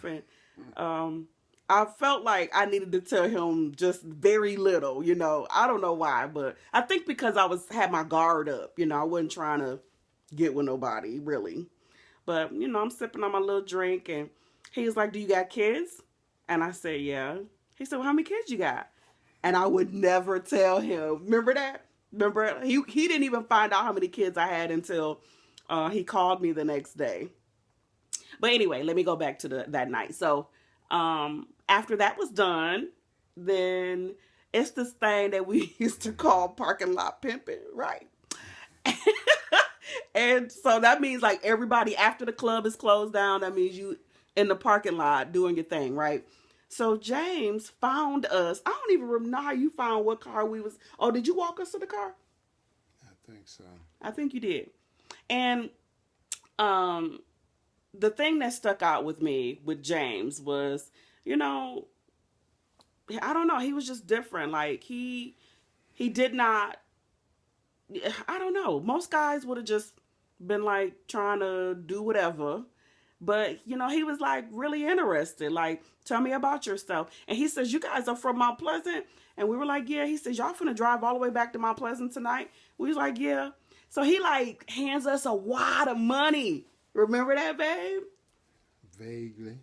and I felt like I needed to tell him just very little, you know. I don't know why, but I think because I was had my guard up, you know, I wasn't trying to get with nobody really. But you know, I'm sipping on my little drink, and he was like, "Do you got kids?" And I said, "Yeah." He said, "Well, how many kids you got?" And I would never tell him. Remember that? Remember he didn't even find out how many kids I had until he called me the next day. But anyway, let me go back to that night. So after that was done, then it's this thing that we used to call parking lot pimping, right? And so that means like everybody after the club is closed down, that means you in the parking lot doing your thing, right? So James found us. I don't even know how you found what car we was. Oh, did you walk us to the car? I think so. I think you did. And um the thing that stuck out with me with James was, you know, I don't know, he was just different. Like he did not, I don't know. Most guys would have just been like trying to do whatever. But, you know, he was like really interested. Like, tell me about yourself. And he says, "You guys are from Mount Pleasant?" And we were like, "Yeah." He says, "Y'all finna drive all the way back to Mount Pleasant tonight?" We was like, "Yeah." So he like hands us a wad of money. Remember that, babe? Vaguely.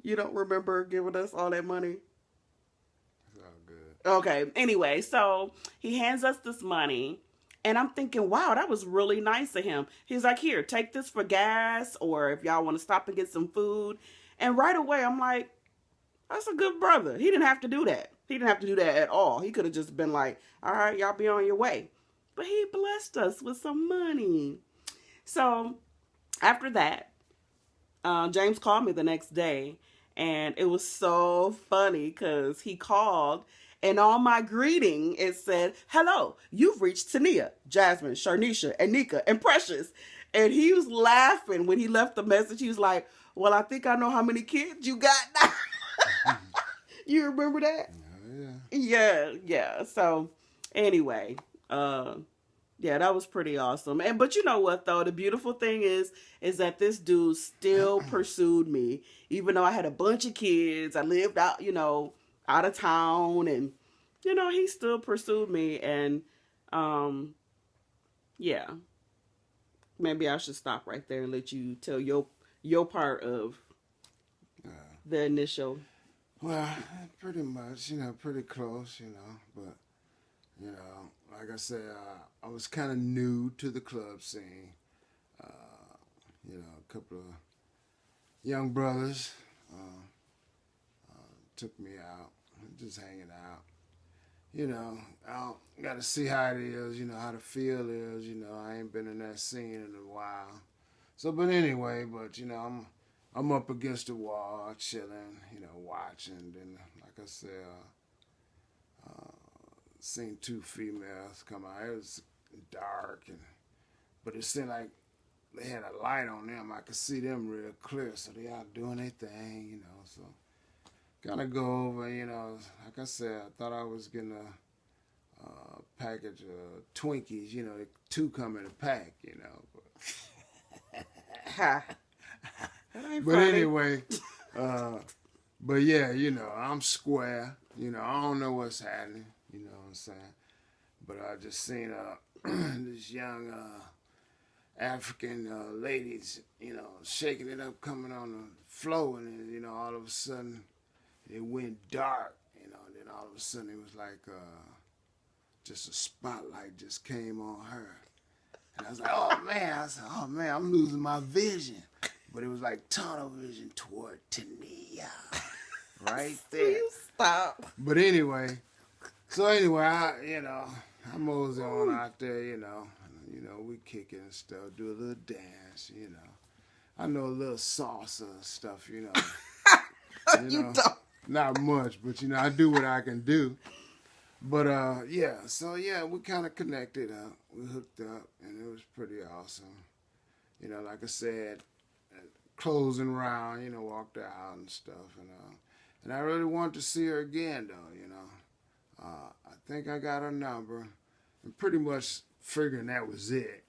You don't remember giving us all that money? It's all good. Okay. Anyway, so he hands us this money. And I'm thinking, wow, that was really nice of him. He's like, "Here, take this for gas, or if y'all want to stop and get some food." And right away, I'm like, that's a good brother. He didn't have to do that. He didn't have to do that at all. He could have just been like, "All right, y'all be on your way." But he blessed us with some money. So after that, James called me the next day, and it was so funny because he called, and on my greeting it said, "Hello, you've reached Tennia, Jasmine, Sharnisha, and Nika, and Precious." And he was laughing when he left the message. He was like, "Well, I think I know how many kids you got now." You remember that? Oh, yeah. Yeah, yeah. So anyway, uh, yeah, that was pretty awesome. And but you know what though? The beautiful thing is that this dude still pursued me, even though I had a bunch of kids. I lived out, you know, out of town, and you know, he still pursued me. And um, yeah, maybe I should stop right there and let you tell your part of Uh, the initial. well, pretty much, pretty close, but, like I said, I was kind of new to the club scene. Uh, a couple of young brothers took me out, just hanging out. I got to see how it is, how the feel is. I ain't been in that scene in a while. So, but anyway, I'm up against the wall, chilling, watching. Then, like I said, seen two females come out. It was dark, but it seemed like they had a light on them. I could see them real clear, so they out doing their thing, So kind of go over, like I said, I thought I was getting a package of Twinkies, the two come in a pack, Ha. That ain't But funny. anyway, but yeah, I'm square. I don't know what's happening. You know what I'm saying? But I just seen this young African ladies, shaking it up, coming on the floor, and then, all of a sudden it went dark. And then all of a sudden it was like just a spotlight just came on her. And I was like, oh man, I'm losing my vision. But it was like tunnel vision toward Tennia. Right there. You stop. But anyway, I mosey on out there, we kicking and stuff, do a little dance, I know a little salsa stuff, You know, don't. not much, but I do what I can do. But we kind of connected up, we hooked up, and it was pretty awesome. Like I said, closing round, walked her out and stuff, and I really wanted to see her again, though, I think I got her number, and pretty much figuring that was it,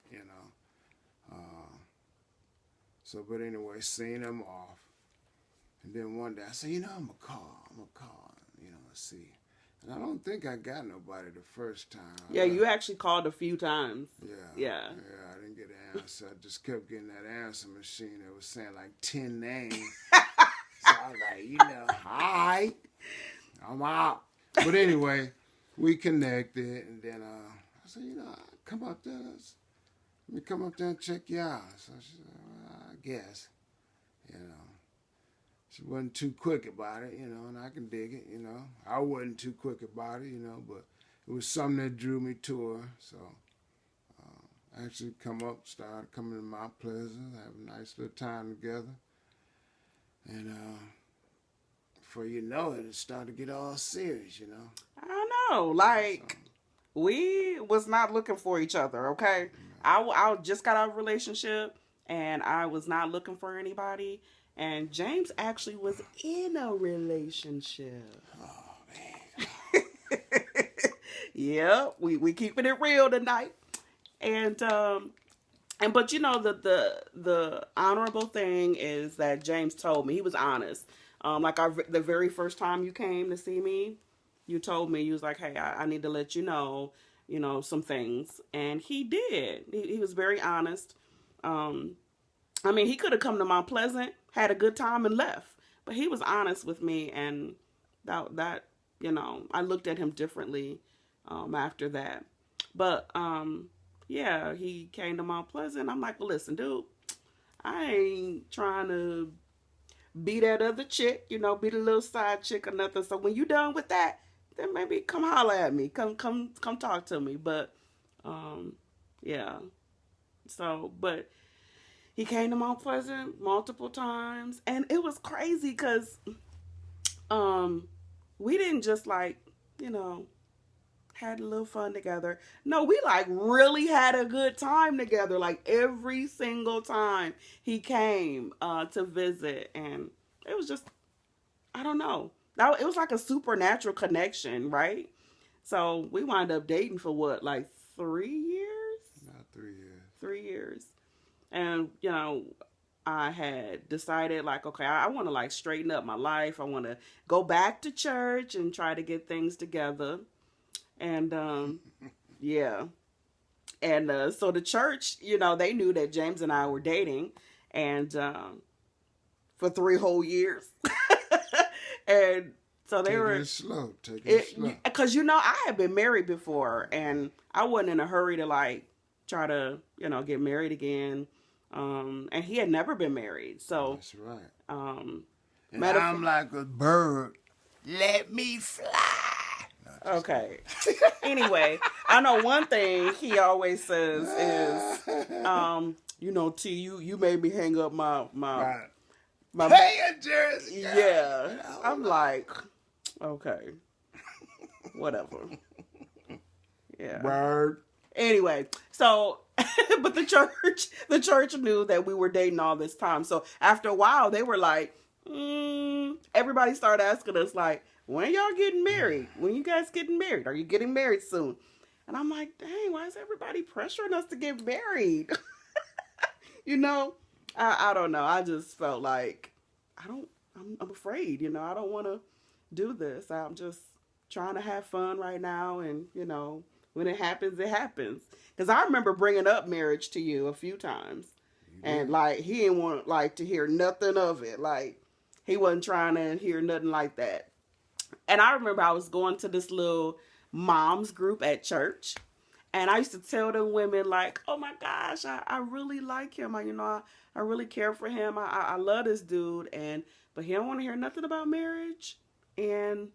So, but anyway, seeing them off, then one day I said, I'm going to call, see. And I don't think I got nobody the first time. Yeah, you actually called a few times. Yeah, I didn't get an answer. I just kept getting that answer machine that was saying like 10 names. So I was like, all right, I'm out. But anyway, we connected, and then I said, come up there. Let me come up there and check you out. So she said, well, I guess, She wasn't too quick about it, and I can dig it, I wasn't too quick about it, but it was something that drew me to her. So actually started coming to Mount Pleasant, have a nice little time together. And before you know it, it started to get all serious, I know, like, we was not looking for each other, okay? I just got out of a relationship, and I was not looking for anybody. And James actually was in a relationship. Oh, man. Yeah, we keeping it real tonight. And but the honorable thing is that James told me, he was honest. The very first time you came to see me, you told me, you was like, hey, I need to let you know, some things. And he did. He was very honest. He could have come to Mount Pleasant, had a good time, and left. But he was honest with me, and that I looked at him differently after that. But, he came to Mount Pleasant. I'm like, well, listen, dude, I ain't trying to be that other chick, be the little side chick or nothing. So when you done with that, then maybe come holler at me. Come talk to me. But, yeah. So, but he came to Mount Pleasant multiple times, and it was crazy because we didn't just had a little fun together. No, we really had a good time together. Every single time he came to visit, and it was just, I don't know. It was like a supernatural connection, right? So we wound up dating for what, 3 years? Not 3 years. 3 years. And, I had decided, okay, I want to, straighten up my life. I want to go back to church and try to get things together. And, yeah. And so the church, they knew that James and I were dating. And for 3 whole years. And so they were... Take it slow. Because, I had been married before. And I wasn't in a hurry to, try to, get married again. And he had never been married, so that's right. And I'm like a bird. Let me fly. No, okay. Anyway, I know one thing he always says is, T, you made me hang up my pay a jersey. Yeah, I'm like, okay, whatever. Yeah. Bird. Anyway, so, but the church knew that we were dating all this time. So after a while, they were like, everybody started asking us when y'all getting married? When you guys getting married? Are you getting married soon? And I'm like, dang, why is everybody pressuring us to get married? I don't know. I just felt like, I'm afraid, I don't want to do this. I'm just trying to have fun right now. And, when it happens, it happens. Because I remember bringing up marriage to you a few times. And, he didn't want, to hear nothing of it. He wasn't trying to hear nothing like that. And I remember I was going to this little moms group at church. And I used to tell them women, oh, my gosh, I really like him. I really care for him. I love this dude. But he don't want to hear nothing about marriage. And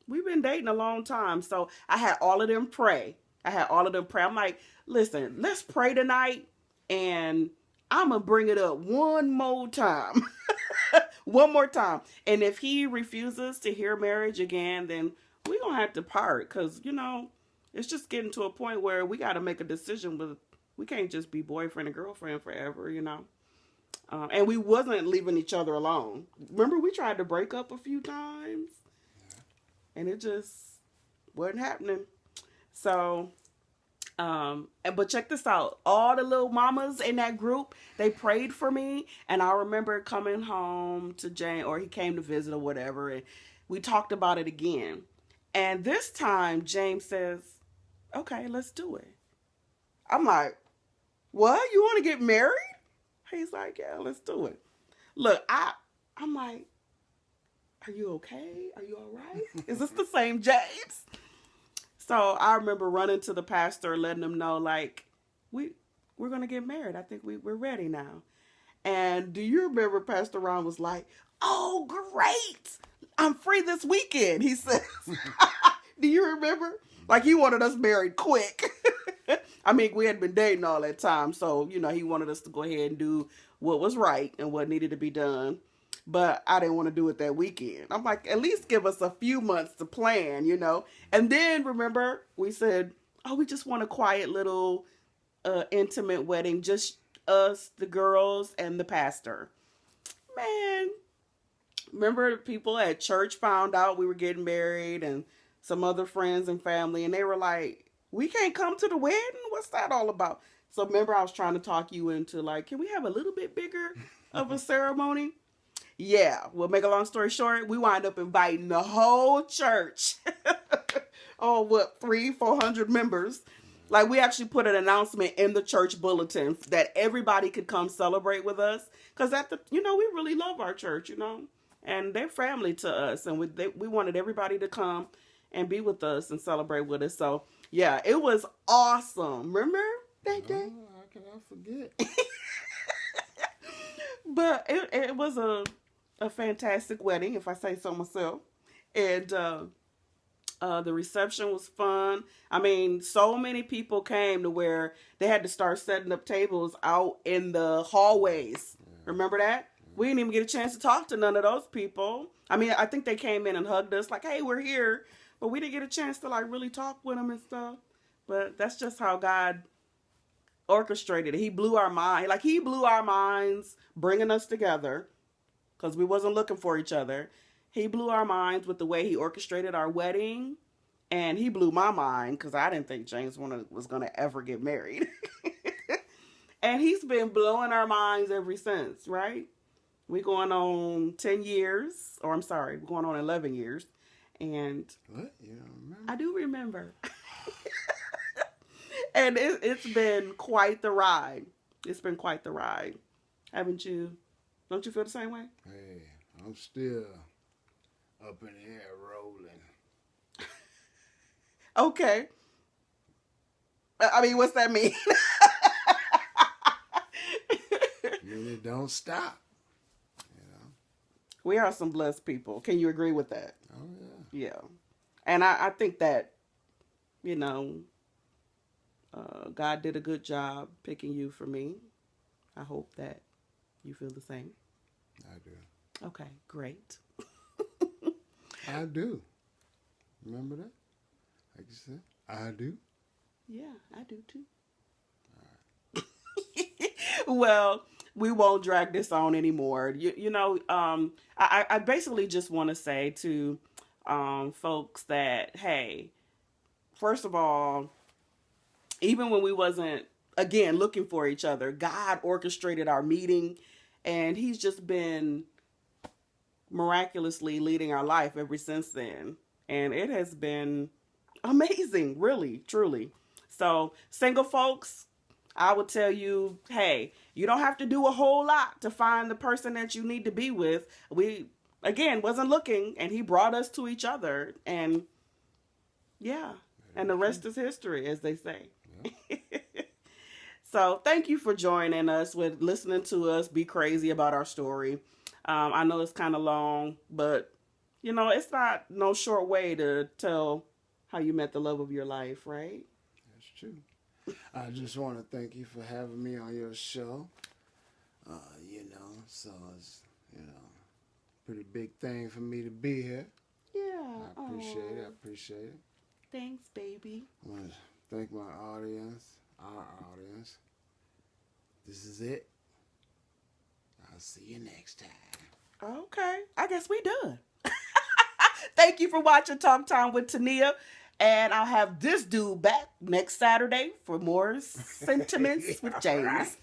we've been dating a long time. So I had all of them pray. I'm like, listen, let's pray tonight, and I'm going to bring it up one more time. One more time. And if he refuses to hear marriage again, then we're going to have to part, because, it's just getting to a point where we got to make a decision. We can't just be boyfriend and girlfriend forever, And we wasn't leaving each other alone. Remember, we tried to break up a few times, and it just wasn't happening. So But check this out. All the little mamas in that group, they prayed for me. And I remember coming home to Jane, or he came to visit or whatever. And we talked about it again. And this time James says, okay, let's do it. I'm like, what? You want to get married? He's like, yeah, let's do it. Look, I'm like, are you okay? Are you all right? Is this the same James? So I remember running to the pastor, letting him know, like, we're going to get married. I think we're ready now. And do you remember Pastor Ron was like, oh, great. I'm free this weekend, he says. Do you remember? Like, he wanted us married quick. I mean, we had been dating all that time. So, he wanted us to go ahead and do what was right and what needed to be done. But I didn't want to do it that weekend. I'm like, at least give us a few months to plan, And then, remember, we said, oh, we just want a quiet little intimate wedding. Just us, the girls, and the pastor. Man, remember people at church found out we were getting married and some other friends and family. And they were like, we can't come to the wedding? What's that all about? So remember, I was trying to talk you into like, can we have a little bit bigger of a ceremony? Yeah, we'll make a long story short, we wind up inviting the whole church. Oh, what, 300-400 members. Like, we actually put an announcement in the church bulletin that everybody could come celebrate with us. Because, we really love our church, And they're family to us. And we wanted everybody to come and be with us and celebrate with us. So, yeah, it was awesome. Remember that day? How can I forget? But it was a fantastic wedding, if I say so myself. And the reception was fun. I mean, so many people came to where they had to start setting up tables out in the hallways. Yeah. Remember that? Yeah. We didn't even get a chance to talk to none of those people. I mean, I think they came in and hugged us like, hey, we're here. But we didn't get a chance to like really talk with them and stuff. But that's just how God orchestrated it. He blew our mind. Like, he blew our minds bringing us together because we wasn't looking for each other. He blew our minds with the way he orchestrated our wedding. And he blew my mind because I didn't think James was going to ever get married. And he's been blowing our minds ever since, right? We're going on 10 years. Or I'm sorry, we're going on 11 years. And what? You don't remember? I do remember. And it's been quite the ride. It's been quite the ride. Haven't you? Don't you feel the same way? Hey, I'm still up in the air rolling. Okay. I mean, what's that mean? I mean, it don't stop. We are some blessed people. Can you agree with that? Oh, yeah. Yeah. And I think that, God did a good job picking you for me. I hope that you feel the same. I do. Okay, great. I do. Remember that? Like you said, I do. Yeah, I do too. All right. Well, we won't drag this on anymore. I basically just want to say to folks that, hey, first of all, even when we wasn't, again, looking for each other, God orchestrated our meeting, and he's just been miraculously leading our life ever since then. And it has been amazing, really, truly. So, single folks, I would tell you, hey, you don't have to do a whole lot to find the person that you need to be with. We, again, wasn't looking, and he brought us to each other. And, yeah, and the rest is history, as they say. Yeah. So, thank you for joining us with listening to us be crazy about our story. I know it's kind of long, but, it's not no short way to tell how you met the love of your life, right? That's true. I just want to thank you for having me on your show. So it's, pretty big thing for me to be here. Yeah. I appreciate it. Thanks, baby. I want to thank my audience, our audience. This is it. I'll see you next time. Okay. I guess we done. Thank you for watching Talk Time with Tennia. And I'll have this dude back next Saturday for more sentiments with James.